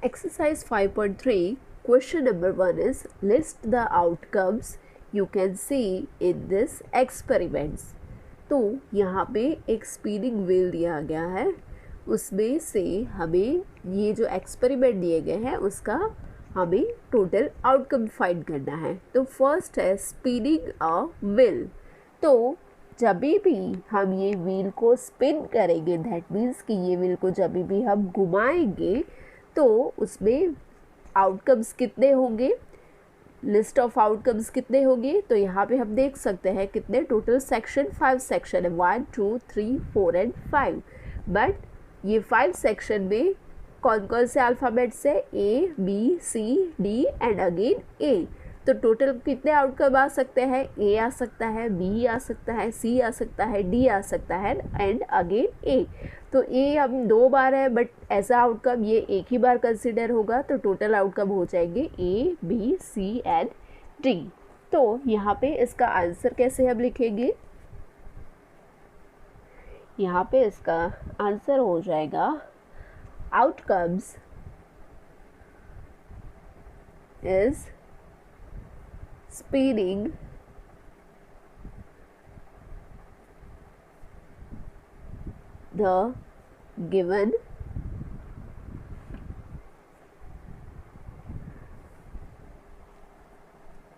Exercise 5.3, question number 1 is list the outcomes you can see in this experiments. तो यहाँ पे एक spinning wheel दिया गया है, उसमें से हमें ये जो एक्सपेरिमेंट दिए गए हैं उसका हमें टोटल आउटकम फाइंड करना है. तो फर्स्ट है स्पिनिंग अ व्हील. तो जब भी हम ये व्हील को स्पिन करेंगे, दैट मीन्स कि ये व्हील को जब भी हम घुमाएंगे तो उसमें आउटकम्स कितने होंगे, लिस्ट ऑफ आउटकम्स कितने होंगे. तो यहाँ पे हम देख सकते हैं कितने टोटल सेक्शन, 5 सेक्शन है, 1 2 3 4 एंड 5. बट ये 5 सेक्शन में कौन कौन से अल्फ़ाबेट्स है, A B C D and again A. तो टोटल कितने आउटकम आ सकते हैं, ए आ सकता है, बी आ सकता है, सी आ सकता है, डी आ सकता है एंड अगेन ए. तो ए हम 2 बार है बट ऐसा आउटकम ये एक ही बार कंसिडर होगा. तो टोटल आउटकम हो जाएंगे A B C and D. तो यहाँ पे इसका आंसर कैसे हम लिखेंगे, यहाँ पे इसका आंसर हो जाएगा outcomes is spinning the given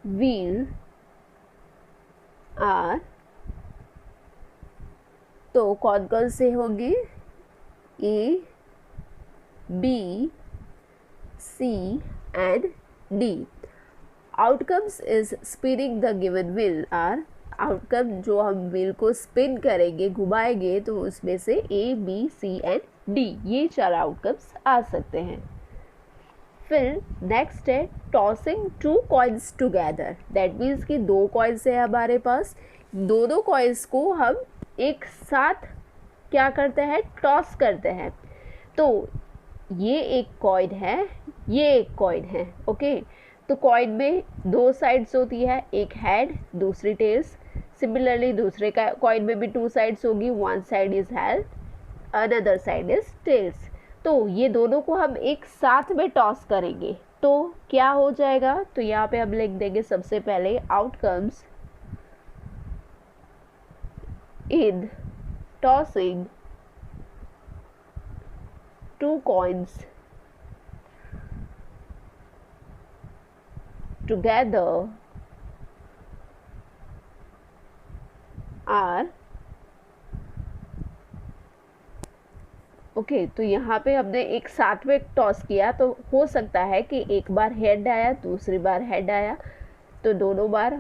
wheel are. तो कौन कौन से होंगे, A B C and D. Outcomes is spinning the given wheel are. Outcome जो हम व्हील को स्पिन करेंगे, घुमाएंगे, तो उसमें से A B C and D ये 4 आउटकम्स आ सकते हैं. फिर नेक्स्ट है tossing 2 coins together. That means कि 2 कॉइन्स है हमारे पास, दोनों कॉइन्स को हम एक साथ क्या करते हैं, टॉस करते हैं. तो ये एक कॉइन है, ये एक कॉइन है. ओके तो कॉइन में 2 साइड्स होती है, एक हेड दूसरी टेल्स. सिमिलरली दूसरे का कॉइन में भी 2 साइड्स होगी, 1 side is head another side is tails. तो ये दोनों को हम एक साथ में टॉस करेंगे तो क्या हो जाएगा. तो यहाँ पे हम लिख देंगे सबसे पहले outcomes in tossing 2 coins together are. Okay तो यहाँ पे हमने एक साथ में टॉस किया तो हो सकता है कि एक बार हेड आया, दूसरी बार हेड आया, तो दोनों बार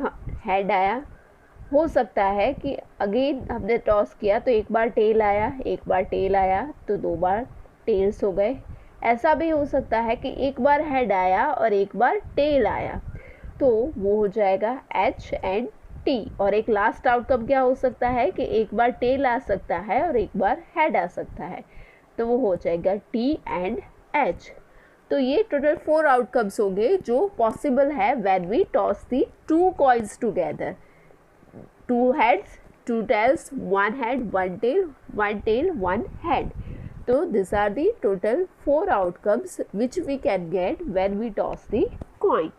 हेड आया. हो सकता है कि अगेन हमने टॉस किया तो एक बार टेल आया, एक बार टेल आया, तो 2 बार टेल्स हो गए. ऐसा भी हो सकता है कि एक बार हेड आया और एक बार टेल आया, तो वो हो जाएगा एच एंड टी. और एक लास्ट आउटकम क्या हो सकता है कि एक बार टेल आ सकता है और एक बार हेड आ सकता है, तो वो हो जाएगा टी एंड एच. तो ये टोटल 4 आउटकम्स होंगे जो पॉसिबल है when we toss the 2 coins together. 2 heads, 2 tails, 1 head, 1 tail, 1 tail, 1 head. So these are the total 4 outcomes which we can get when we toss the coin.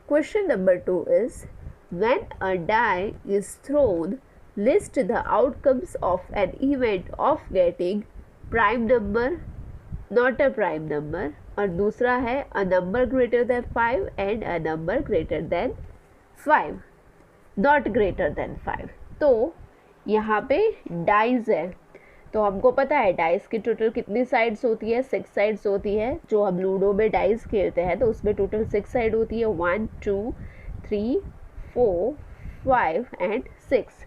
Question number 2 is when a die is thrown, list the outcomes of an event of getting prime number, not a prime number, और दूसरा है a number greater than 5 and a number greater than 5, not greater than 5. तो यहाँ पे dies है, तो हमको पता है डाइस की टोटल कितनी साइड्स होती है, 6 साइड्स होती है. जो हम लूडो में डाइस खेलते हैं तो उसमें टोटल 6 साइड होती है, 1 2 3 4 5 एंड 6.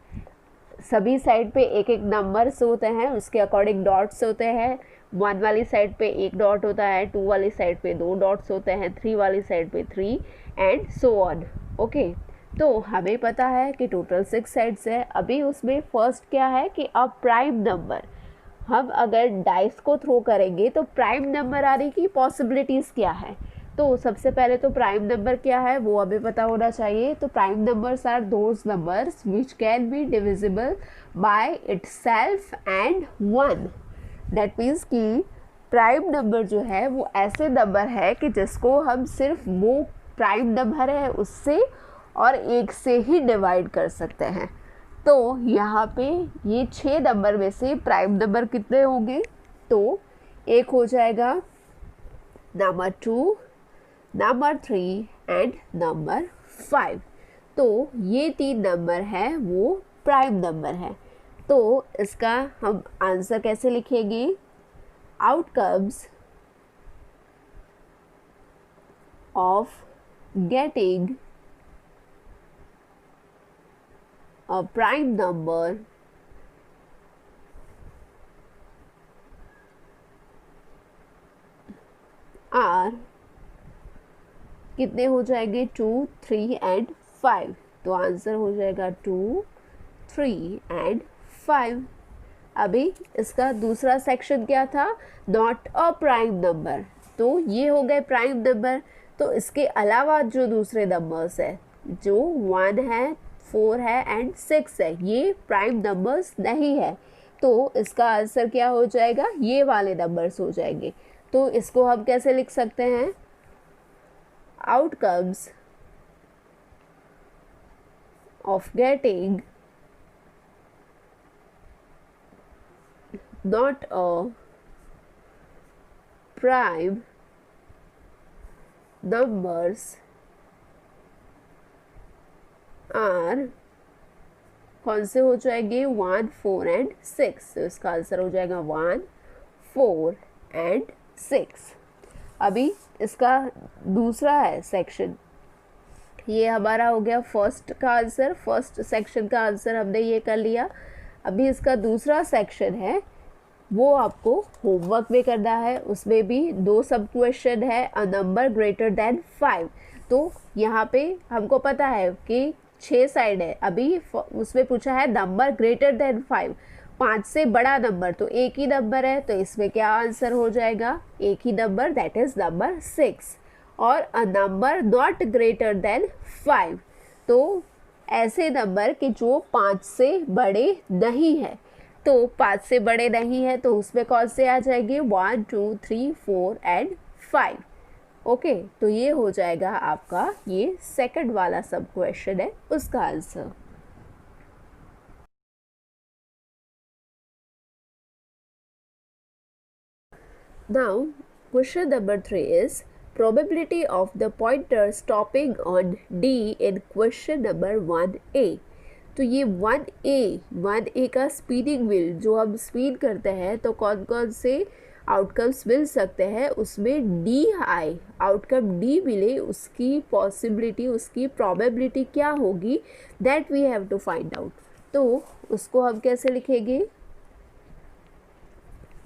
सभी साइड पे एक एक नंबर्स होते हैं, उसके अकॉर्डिंग डॉट्स होते हैं. 1 वाली साइड पे 1 डॉट होता है, 2 वाली साइड पे 2 डॉट्स होते हैं, 3 वाली साइड पे 3 एंड सो ऑन. ओके तो हमें पता है कि टोटल 6 साइड्स है. अभी उसमें फर्स्ट क्या है कि अब प्राइम नंबर, हम अगर डाइस को थ्रो करेंगे तो प्राइम नंबर आने की पॉसिबिलिटीज़ क्या है. तो सबसे पहले तो प्राइम नंबर क्या है वो हमें पता होना चाहिए। तो prime numbers are those numbers which can be divisible by itself and 1। That means कि प्राइम नंबर जो है वो ऐसे नंबर है कि जिसको हम सिर्फ वो प्राइम नंबर है उससे और एक से ही डिवाइड कर सकते हैं। तो यहाँ पे ये 6 नंबर में से प्राइम नंबर कितने होंगे? तो एक हो जाएगा नंबर 2, नंबर 3 एंड नंबर 5। तो ये 3 नंबर है वो प्राइम नंबर है। तो इसका हम आंसर कैसे लिखेंगे? Outcomes of getting a prime number are कितने हो जाएंगे? 2, 3 एंड 5। तो आंसर हो जाएगा 2, 3 एंड 5। अभी इसका दूसरा सेक्शन क्या था? Not a prime number. तो ये हो गए प्राइम नंबर। तो इसके अलावा जो दूसरे नंबर्स है, जो 1 है, 4 है एंड 6 है, ये प्राइम नंबर्स नहीं है। तो इसका आंसर क्या हो जाएगा? ये वाले नंबर्स हो जाएंगे। तो इसको हम कैसे लिख सकते हैं? Outcomes of getting not a prime numbers are कौन से हो जाएंगे? 1, 4 एंड 6। तो इसका आंसर हो जाएगा 1, 4 एंड 6। अभी इसका दूसरा है सेक्शन, ये हमारा हो गया फर्स्ट का आंसर, फर्स्ट सेक्शन का आंसर हमने ये कर लिया। अभी इसका दूसरा सेक्शन है, वो आपको होमवर्क में करना है। उसमें भी 2 सब क्वेश्चन है, अ नंबर ग्रेटर देन 5। तो यहाँ पे हमको पता है कि 6 साइड है, अभी उसमें पूछा है नंबर ग्रेटर देन 5, 5 से बड़ा नंबर, तो एक ही नंबर है। तो इसमें क्या आंसर हो जाएगा? एक ही नंबर, दैट इज नंबर 6। और a number not greater than 5, तो ऐसे नंबर कि जो 5 से बड़े नहीं है। तो 5 से बड़े नहीं है तो उसमें कौन से आ जाएंगे? 1, 2, 3, 4 एंड 5। ओके, तो ये हो जाएगा आपका ये सेकंड वाला सब क्वेश्चन है, उसका answer. Now question number 3 is probability of the pointer stopping on D in question number 1A। तो ये 1A का स्पीडिंग व्हील जो हम स्पीड करते हैं, तो कौन कौन से आउटकम्स मिल सकते हैं? उसमें डी आई आउटकम डी मिले, उसकी पॉसिबिलिटी, उसकी प्रोबेबिलिटी क्या होगी, that we have to find out. तो उसको हम कैसे लिखेंगे?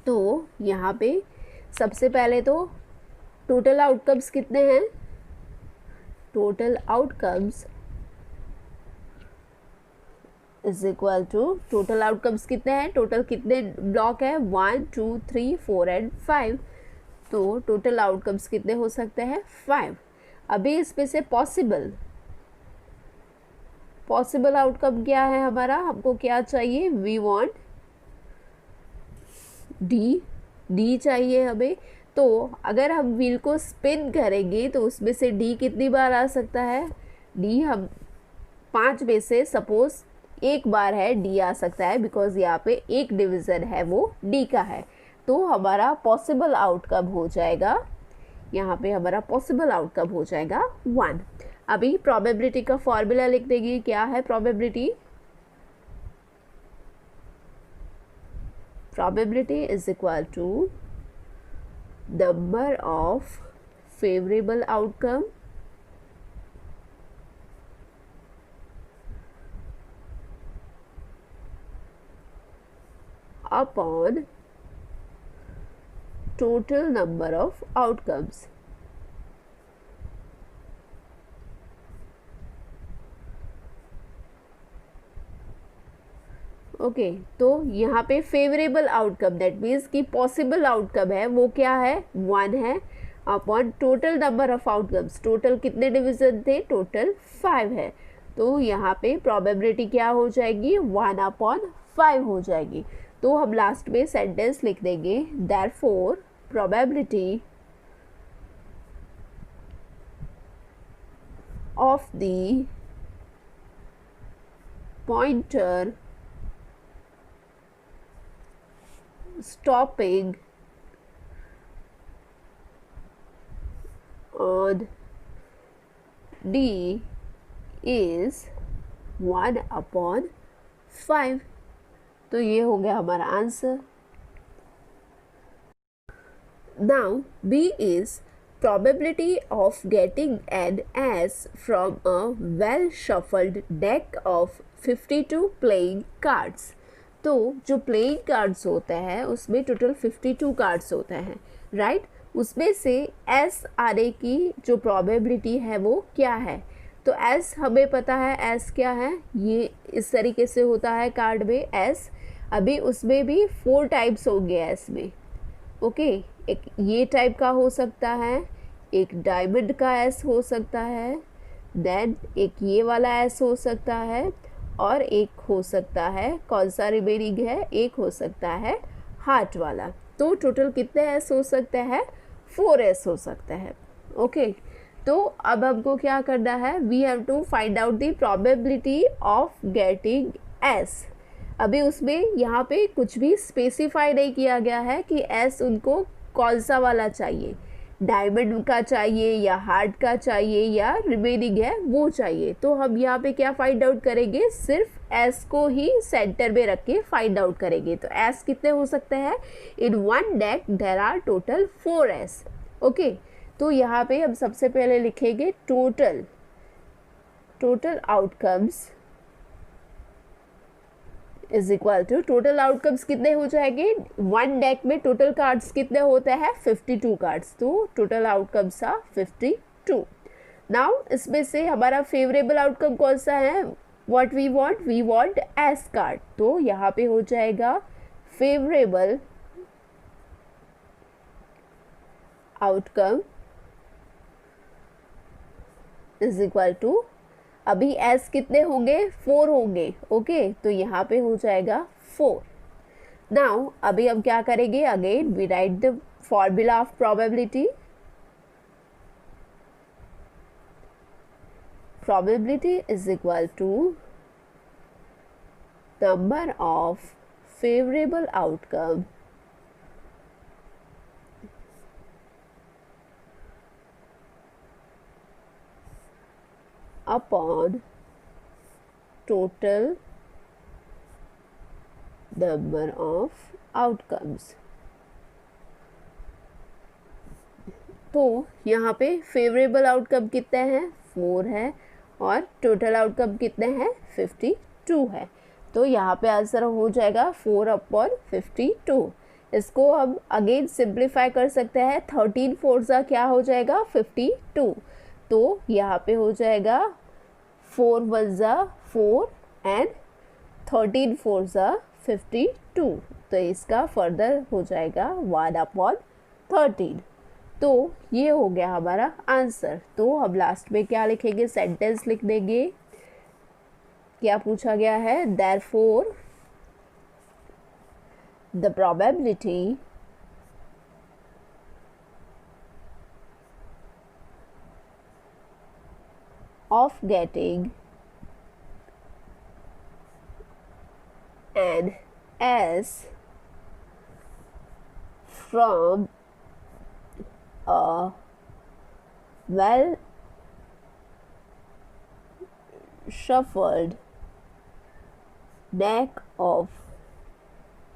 तो यहाँ पे सबसे पहले तो टोटल आउटकम्स कितने हैं? Total outcomes is equal to, total outcomes कितने हैं? टोटल कितने ब्लॉक है? 1, 2, 3, 4 एंड 5। तो टोटल आउटकम्स कितने हो सकते हैं? 5। अभी इसमें से पॉसिबल आउटकम क्या है हमारा? हमको क्या चाहिए? वी वांट डी चाहिए हमें। तो अगर हम व्हील को स्पिन करेंगे तो उसमें से डी कितनी बार आ सकता है? डी हम 5 में से सपोज एक बार है डी आ सकता है, बिकॉज यहाँ पे एक डिवीज़न है वो डी का है। तो हमारा पॉसिबल आउटकम हो जाएगा, यहाँ पे हमारा पॉसिबल आउटकम हो जाएगा 1। अभी प्रोबेबिलिटी का फॉर्मूला लिख देंगे। क्या है probability? Probability is equal to number of favorable outcome upon total number of outcomes। Okay, तो यहाँ पे फेवरेबल आउटकम दैट मीन्स कि पॉसिबल आउटकम है वो क्या है? 1 है। Upon total number of outcomes, total कितने डिवीजन थे, टोटल 5 है, तो यहाँ पे प्रोबेबिलिटी क्या हो जाएगी, 1/5 हो जाएगी। तो हम लास्ट में सेंटेंस लिख देंगे therefore probability of the pointer stopping on D is 1/5। तो ये हो गया हमारा answer. Now B is probability of getting an S from a well shuffled deck of 52 playing cards। तो जो प्लेइंग कार्ड्स होते हैं उसमें टोटल 52 कार्ड्स होते हैं, राइट। उसमें से एस आने की जो प्रोबेबिलिटी है वो क्या है, तो एस हमें पता है, एस क्या है, ये इस तरीके से होता है कार्ड में एस। अभी उसमें भी 4 टाइप्स होंगे एस में, ओके। एक ये टाइप का हो सकता है, एक डायमंड का एस हो सकता है, देन एक ये वाला एस हो सकता है, और एक हो सकता है, कौन सा रिमेनिंग है, एक हो सकता है हार्ट वाला। तो टोटल कितने एस हो सकते हैं, 4 एस हो सकते हैं, ओके। तो अब हमको क्या करना है, we have to find out the probability of getting ace. अभी उसमें यहाँ पे कुछ भी स्पेसिफाई नहीं किया गया है कि एस उनको कौन सा वाला चाहिए, डायमंड का चाहिए या हार्ट का चाहिए या रिमेनिंग है वो चाहिए। तो हम यहाँ पे क्या फाइंड आउट करेंगे, सिर्फ एस को ही सेंटर में रख के फाइंड आउट करेंगे। तो एस कितने हो सकते हैं, in one deck there are total 4 ace, okay. तो यहाँ पे हम सबसे पहले लिखेंगे total outcomes is equal to, total outcomes कितने हो जाएंगे, वन डेक में टोटल कार्ड्स कितने होते हैं, 52 कार्ड्स। तो टोटल आउटकम्स आर 52। नाउ इसमें से हमारा फेवरेबल आउटकम कौन सा है, what we want ace card. तो यहाँ पे हो जाएगा favourable outcome is equal to, अभी एस कितने होंगे, 4 होंगे, ओके। तो यहाँ पे हो जाएगा 4। नाउ अभी हम क्या करेंगे, again we write the formula of probability. Probability is equal to number of favourable outcome upon total number of outcomes। तो यहाँ पे फेवरेबल आउटकम कितने हैं, 4 है, और टोटल आउटकम कितने हैं, 52 है। तो यहाँ पे आंसर हो जाएगा 4/52। इसको हम अगेन सिंप्लीफाई कर सकते हैं, 13 4 क्या हो जाएगा, 52। तो यहाँ पे हो जाएगा 4 1 4 एंड 13 4 52। तो इसका फर्दर हो जाएगा 1/13। तो ये हो गया हमारा आंसर। तो हम लास्ट में क्या लिखेंगे, सेंटेंस लिख देंगे। क्या पूछा गया है, therefore the probability of getting an S from a well shuffled deck of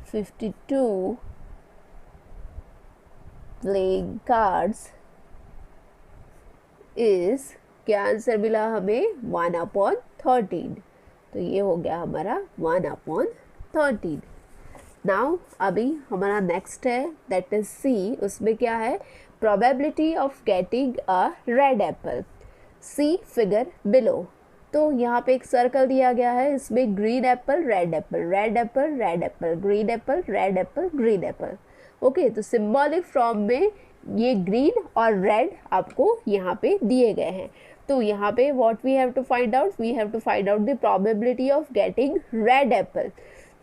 52 playing cards is, क्या आंसर मिला हमें, 1/13। तो ये हो गया हमारा 1/13। नाउ अभी हमारा नेक्स्ट है दैट इज सी। उसमें क्या है, probability of getting a red apple, see figure below. तो यहाँ पे एक सर्कल दिया गया है, इसमें green apple, red apple, red apple, red apple, green apple, red apple, green apple, okay. तो सिंबॉलिक फॉर्म में ये ग्रीन और रेड आपको यहाँ पे दिए गए हैं। तो यहाँ पे what we have to find out, we have to find out the probability of getting red apple.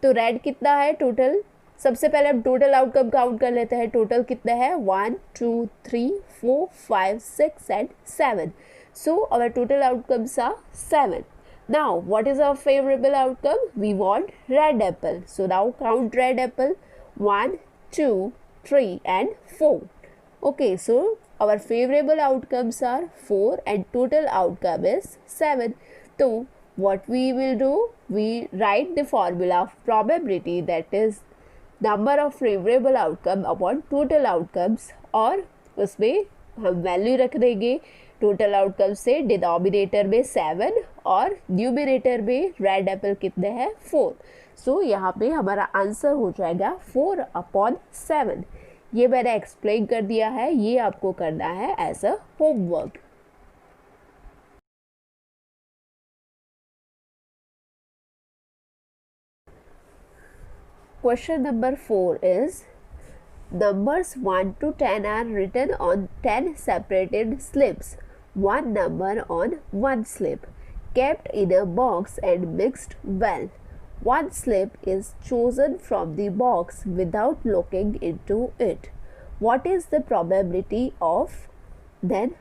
तो रेड कितना है टोटल, सबसे पहले हम टोटल आउटकम काउंट कर लेते हैं। टोटल कितना है 1 2 3 4 5 6 and 7। So our total outcomes are 7। Now what is our favorable outcome? We want red apple. So now count red apple 1 2 3 and 4. Okay, so our favorable outcomes are 4 and total outcome is 7. So what we will do? We write the formula of probability, that is number of favorable outcome upon total outcomes, और उसमें हम value रख देंगे total outcome से denominator में 7 और numerator में red Apple कितने हैं 4। सो यहाँ पे हमारा आंसर हो जाएगा 4/7। ये मैंने एक्सप्लेन कर दिया है, ये आपको करना है as a homework. Question number 4 is, numbers 1 to 10 are written on 10 separated slips, one number on one slip, kept in a box and mixed well. One slip is chosen from the box without looking into it. What is the probability of? Then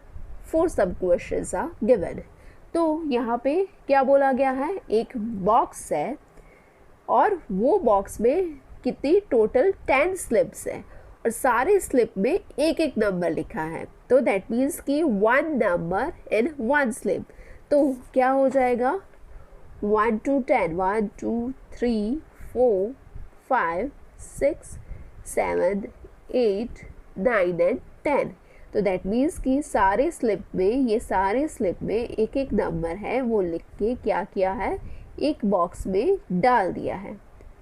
4 sub questions are given. तो यहाँ पे क्या बोला गया है, एक box है और वो बॉक्स में कितनी टोटल 10 स्लिप्स है और सारे स्लिप में एक एक नंबर लिखा है। तो दैट मीन्स कि 1 नंबर इन 1 स्लिप। तो क्या हो जाएगा 1 to 10, 1 2 3 4 5 6 7 8 9 एंड 10। तो दैट मीन्स कि सारे स्लिप में, ये सारे स्लिप में एक एक नंबर है, वो लिख के क्या किया है, एक बॉक्स में डाल दिया है।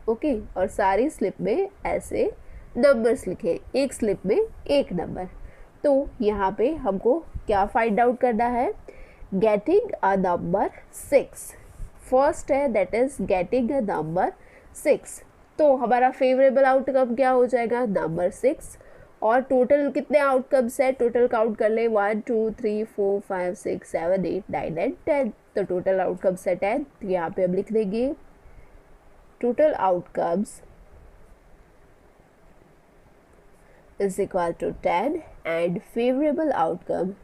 ओके, और सारी स्लिप में ऐसे नंबर्स लिखे, एक स्लिप में एक नंबर। तो यहाँ पे हमको क्या फाइंड आउट करना है, गेटिंग अ नंबर 6 फर्स्ट है, that is getting a number 6। तो हमारा फेवरेबल आउटकम क्या हो जाएगा, नंबर 6। और टोटल कितने आउटकम्स है, टोटल काउंट कर ले 1 2 3 4 5 6 7 8 9 एंड 10। तो टोटल आउटकम्स है 10। तो यहाँ पे हम लिख देंगे total outcomes is equal to 10 and favorable outcome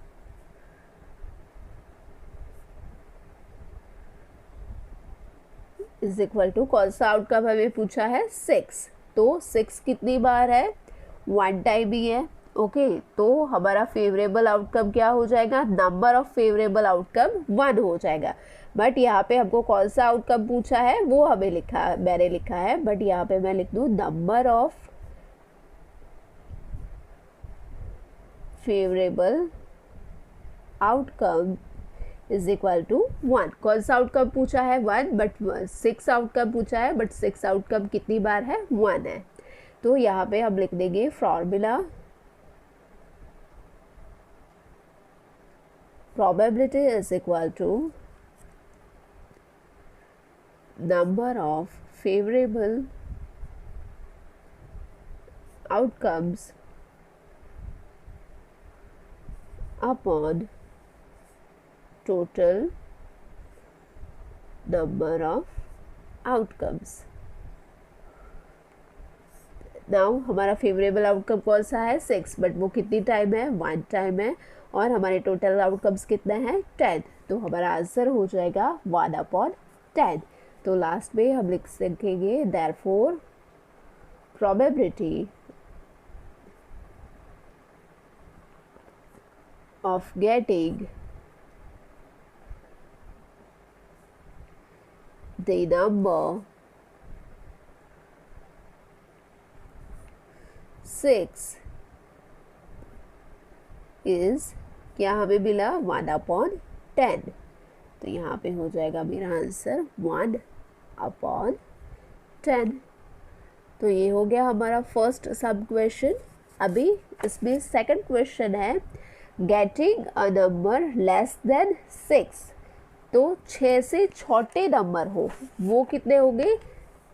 is equal to, कौन सा आउटकम हमें पूछा है 6। तो 6 कितनी बार है, 1 टाइम ही है। ओके, तो हमारा फेवरेबल आउटकम क्या हो जाएगा, नंबर ऑफ फेवरेबल आउटकम 1 हो जाएगा। बट यहाँ पे हमको कौन सा आउटकम पूछा है वो हमें लिखा, मैंने लिखा है, बट यहाँ पे मैं लिख दूँ number of favourable outcome is equal to 1। कौन सा आउटकम पूछा है 1, बट 6 आउटकम पूछा है, बट 6 आउटकम कितनी बार है 1 है। तो यहाँ पे हम लिख देंगे formula probability is equal to number of favorable outcomes upon total number of outcomes। Now हमारा फेवरेबल आउटकम कौन सा है 6, बट वो कितनी टाइम है 1 टाइम है, और हमारे टोटल आउटकम्स कितने हैं 10। तो हमारा आंसर हो जाएगा 1/10। तो लास्ट में हम लिख सकेंगे therefore probability of getting the number 6 is, क्या हमें मिला 1/10। तो यहाँ पे हो जाएगा मेरा आंसर 1/10। तो ये हो गया हमारा फर्स्ट सब क्वेश्चन। अभी इसमें सेकंड क्वेश्चन है, getting a number less than 6। तो 6 से छोटे नंबर हो, वो कितने होंगे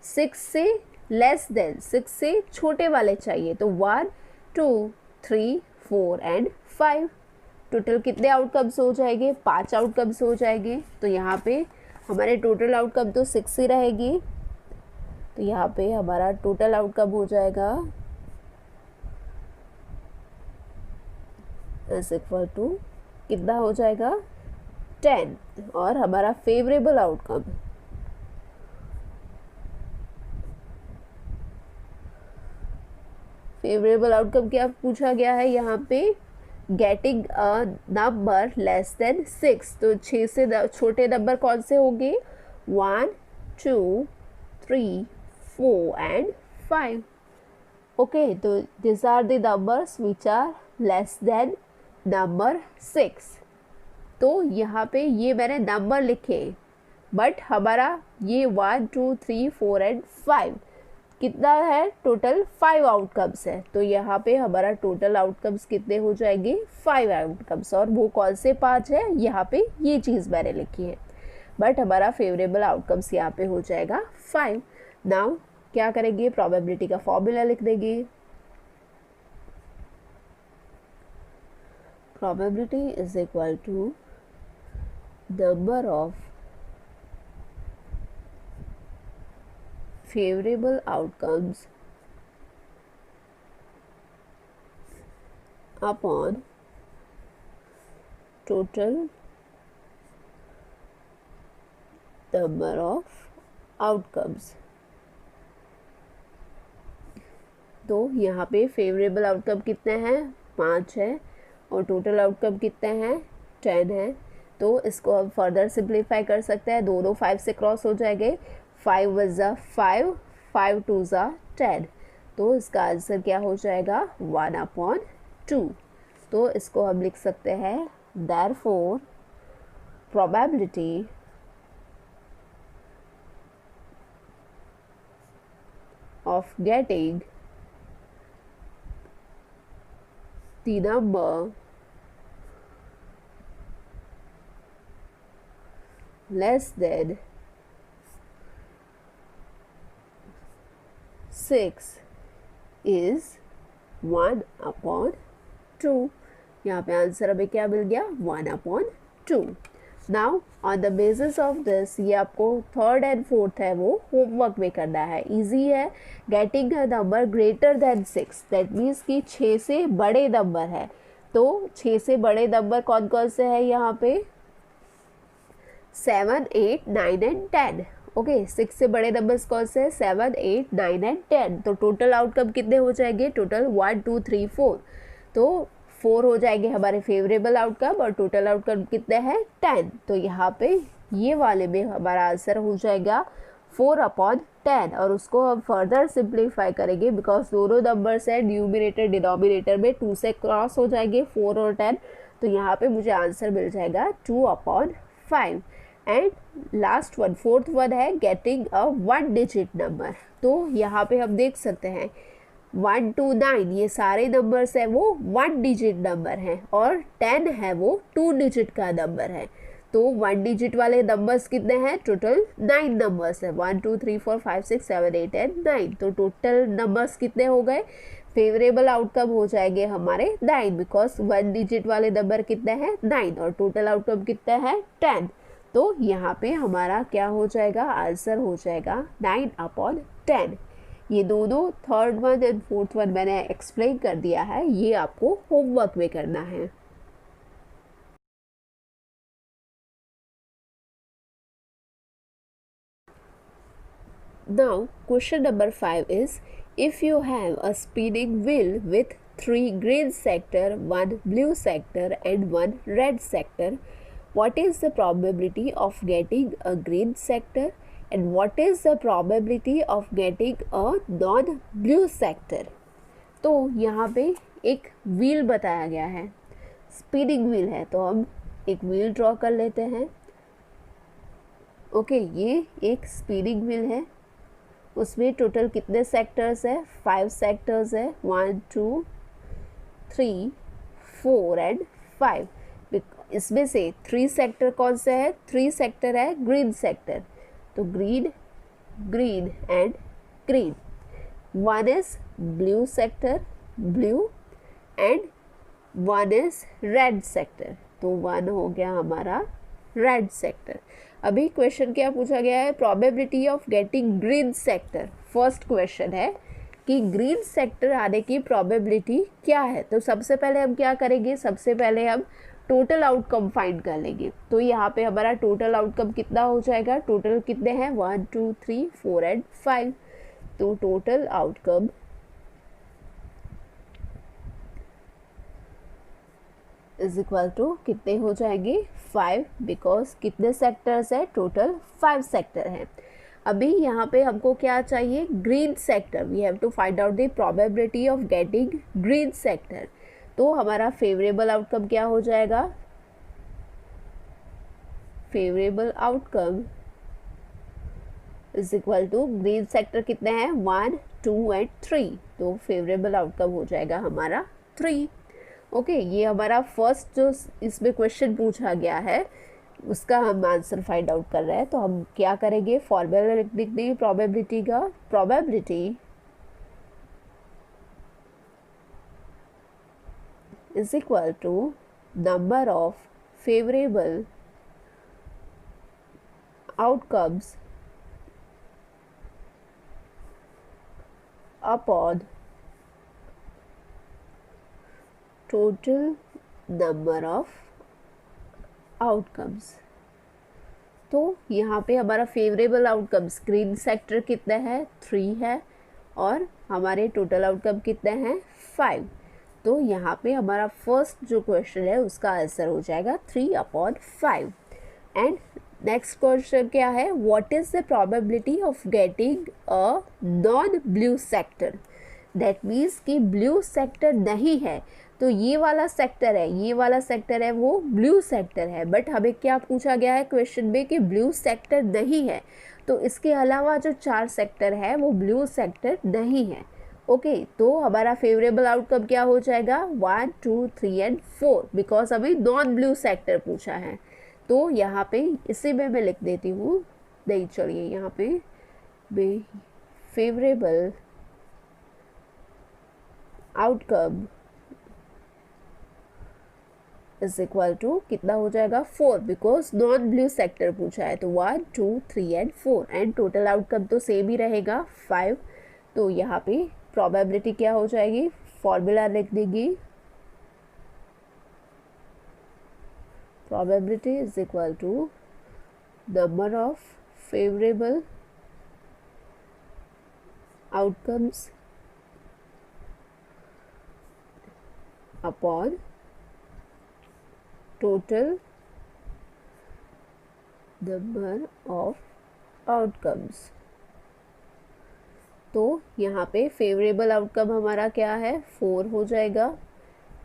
6 से लेस देन, 6 से छोटे वाले चाहिए। तो 1 2 3 4 एंड 5। टोटल कितने आउटकम्स हो जाएंगे? 5 आउटकम्स हो जाएंगे। तो यहाँ पे हमारे टोटल आउटकम तो 6 ही रहेगी। तो यहाँ पे हमारा टोटल आउटकम हो जाएगा इज इक्वल टू कितना हो जाएगा? 10। और हमारा फेवरेबल आउटकम क्या पूछा गया है यहाँ पे? Getting a number less than 6। तो 6 से छोटे नंबर कौन से होंगे? 1, 2, 3, 4 एंड 5। ओके, तो this are the numbers which are less than number 6। तो यहाँ पे ये मैंने नंबर लिखे, बट हमारा ये 1, 2, 3, 4 एंड 5 कितना है? टोटल 5 आउटकम्स है। तो यहाँ पे हमारा टोटल आउटकम्स कितने हो जाएंगे? 5 आउटकम्स। और वो कौन से 5 है? यहाँ पे ये चीज़ मैंने लिखी है, बट हमारा फेवरेबल आउटकम्स यहाँ पे हो जाएगा 5। नाउ क्या करेंगे? प्रोबेबिलिटी का फॉर्मूला लिख देंगे। Probability is equal to number of favorable outcomes upon total number of outcomes। तो यहाँ पे फेवरेबल आउटकम कितने हैं? 5 है। और टोटल आउटकम कितने हैं? 10 है। तो इसको हम फर्दर सिंप्लीफाई कर सकते हैं। दोनों 5 से क्रॉस हो जाएंगे। 5 + 5, 5 × 2 = 10। तो इसका आंसर क्या हो जाएगा? 1/2। तो इसको हम लिख सकते हैं therefore probability of getting the number less than 6 is 1/2। यहाँ पे आंसर हमें क्या मिल गया? 1/2। Now on the basis of this, ये आपको 3rd एंड 4th है वो होमवर्क में करना है। इजी है। Getting a number greater than 6, that means कि 6 से बड़े नंबर है। तो 6 से बड़े नंबर कौन कौन से है यहाँ पे? 7, 8, 9 एंड 10। ओके, 6 से बड़े नंबर्स कौन से हैं? 7, 8, 9 एंड 10। तो टोटल आउटकम कितने हो जाएंगे? टोटल 1, 2, 3, 4। तो 4 हो जाएंगे हमारे फेवरेबल आउटकम, और टोटल आउटकम कितने हैं? 10। तो यहाँ पे ये वाले में हमारा आंसर हो जाएगा 4/10। और उसको हम फर्दर सिंप्लीफाई करेंगे बिकॉज दोनों नंबर्स है न्यूमिनेटर डिनोमिनेटर में 2 से क्रॉस हो जाएंगे, 4 और 10। तो यहाँ पे मुझे आंसर मिल जाएगा 2/5। And last one, 4th one है गेटिंग अ 1 डिजिट नंबर। तो यहाँ पे हम देख सकते हैं 1 to 9 ये सारे नंबर्स है वो 1 डिजिट नंबर हैं, और 10 है वो 2 डिजिट का नंबर है। तो 1 डिजिट वाले नंबर्स कितने हैं? टोटल 9 नंबर्स है। 1, 2, 3, 4, 5, 6, 7, 8 एंड 9। तो टोटल नंबर्स कितने हो गए? फेवरेबल आउटकम हो जाएंगे हमारे 9, बिकॉज 1 डिजिट वाले नंबर कितने हैं? 9, और टोटल आउटकम कितना है? 10। तो यहाँ पे हमारा क्या हो जाएगा? आंसर हो जाएगा 9/10। ये दोनों 3rd one and 4th one मैंने एक्सप्लेन कर दिया है, ये आपको होमवर्क में करना है। Now question number 5 is, if you have a spinning wheel with 3 green sector, 1 blue sector and 1 red sector, what is the probability of getting a green sector and what is the probability of getting a non-blue sector? तो यहाँ पे एक wheel बताया गया है, spinning wheel है। तो हम एक व्हील ड्रॉ कर लेते हैं। ओके, ये एक स्पिनिंग व्हील है। उसमें टोटल कितने सेक्टर्स है? 5 सेक्टर्स है। 1, 2, 3, 4 एंड 5। इसमें से 3 सेक्टर कौन से है? 3 सेक्टर है ग्रीन सेक्टर। तो green, green and green. 1 is blue sector, blue and 1 is red sector, तो 1 हो गया हमारा रेड सेक्टर। अभी क्वेश्चन क्या पूछा गया है, probability of getting green sector. First question है कि ग्रीन सेक्टर आने की प्रोबेबिलिटी क्या है। तो सबसे पहले हम क्या करेंगे, सबसे पहले हम टोटल आउटकम फाइंड कर लेंगे। तो यहाँ पे हमारा टोटल आउटकम कितना हो जाएगा, टोटल कितने हैं 1 2 3 4 एंड 5। तो total outcome is equal to कितने हो जाएंगे 5, बिकॉज कितने सेक्टर्स है, टोटल 5 सेक्टर हैं। अभी यहाँ पे हमको क्या चाहिए, green sector. We have to find out the probability of getting green sector. तो हमारा फेवरेबल आउटकम क्या हो जाएगा, favourable outcome is equal to green sector कितने हैं 1 2 एंड 3। तो फेवरेबल आउटकम हो जाएगा हमारा 3। ओके, ये हमारा फर्स्ट जो इसमें क्वेश्चन पूछा गया है उसका हम आंसर फाइंड आउट कर रहे हैं। तो हम क्या करेंगे, फॉर्मूला लिख देंगे प्रोबेबिलिटी का। Probability is equal to number of favorable outcomes upon total number of outcomes। तो यहाँ पे हमारा फेवरेबल आउटकम्स ग्रीन सेक्टर कितना है 3 है, और हमारे टोटल आउटकम कितने हैं 5। तो यहाँ पे हमारा फर्स्ट जो क्वेश्चन है उसका आंसर हो जाएगा 3/5। एंड नेक्स्ट क्वेश्चन क्या है, what is the probability of getting a non blue sector. That means कि ब्लू सेक्टर नहीं है। तो ये वाला सेक्टर है, ये वाला सेक्टर है वो ब्लू सेक्टर है, बट हमें क्या पूछा गया है क्वेश्चन में कि ब्लू सेक्टर नहीं है। तो इसके अलावा जो 4 सेक्टर है वो ब्लू सेक्टर नहीं है। ओके, तो हमारा फेवरेबल आउटकम क्या हो जाएगा 1 2 3 एंड 4, बिकॉज अभी नॉन ब्लू सेक्टर पूछा है। तो यहाँ पे इसी में मैं लिख देती हूँ, नहीं चलिए यहाँ पे favourable outcome is equal to कितना हो जाएगा 4, बिकॉज नॉन ब्लू सेक्टर पूछा है। तो 1 2 3 एंड 4 एंड टोटल आउटकम तो सेम ही रहेगा 5। तो यहाँ पे प्रोबेबिलिटी क्या हो जाएगी, फॉर्मूला लिख देंगे, probability is equal to number of favourable outcomes upon total number of outcomes. तो यहाँ पे फेवरेबल आउटकम हमारा क्या है 4 हो जाएगा,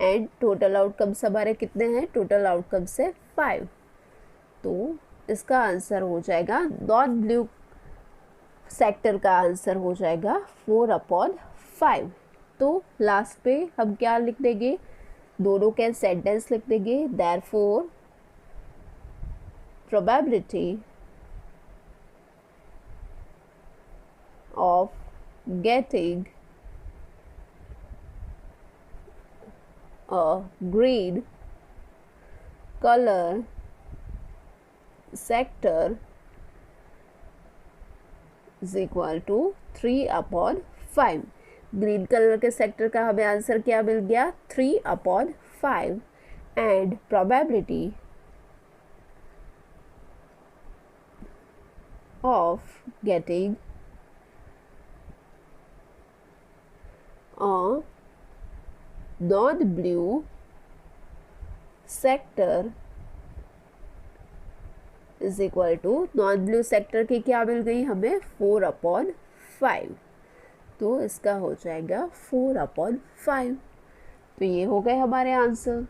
एंड टोटल आउटकम्स हमारे कितने हैं, टोटल आउटकम्स है 5। तो इसका आंसर हो जाएगा नॉन ब्लू सेक्टर का आंसर हो जाएगा 4/5। तो लास्ट पे हम क्या लिख देंगे, दोनों के सेंटेंस लिख देंगे, therefore probability of getting a green color sector is equal to 3/5। Green colour के सेक्टर का हमें आंसर क्या मिल गया 3/5, and probability of getting a non-blue sector is equal to non blue sector की क्या मिल गई हमें 4/5। तो इसका हो जाएगा 4/5। तो ये हो गए हमारे आंसर।